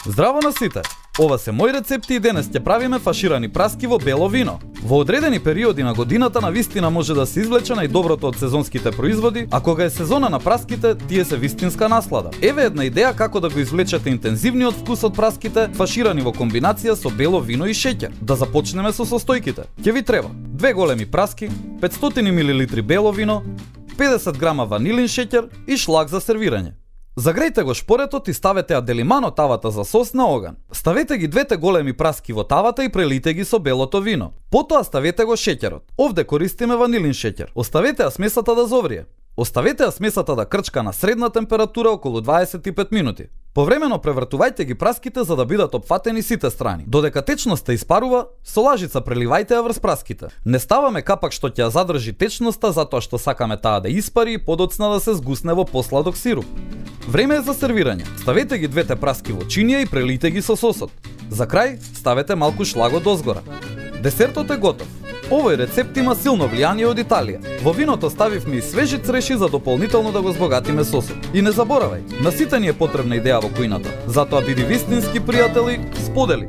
Здраво на сите! Ова се мои рецепти и денес ќе правиме фаширани праски во бело вино. Во одредени периоди на годината на вистина може да се извлече најдоброто од сезонските производи, а кога е сезона на праските, тие се вистинска наслада. Еве една идеја како да го извлечете интензивниот вкус од праските, фаширани во комбинација со бело вино и шеќер. Да започнеме со состојките. Ќе ви треба 2 големи праски, 500 мл бело вино, 50 грама ванилин шеќер и шлак за сервирање. Загрејте го шпоретот и ставете ја делимано тавата за сос на оган. Ставете ги 2 големи праски во тавата и прелите ги со белото вино. Потоа ставете го шеќерот. Овде користиме ванилин шеќер. Оставете ја смесата да зоврие. Оставете ја смесата да крчка на средна температура околу 25 минути. Повремено превртувајте ги праските за да бидат опфатени сите страни. Додека течноста испарува, со лажица преливајте ја врз праските. Не ставаме капак што ќе ја задржи течноста затоа што сакаме таа да испари и подоцна да се згусне во посладок сируп. Време е за сервирање. Ставете ги 2 праски во чинија и прелите ги со сосот. За крај ставете малку шлаг од озгора. Десертот е готов. Овој рецепт има силно влијание од Италија. Во виното ставивме и свежи цреши за дополнително да го збогатиме сосот. И не заборавај, на сите ни е потребна идеја во кујната. Затоа биди вистински пријател и сподели.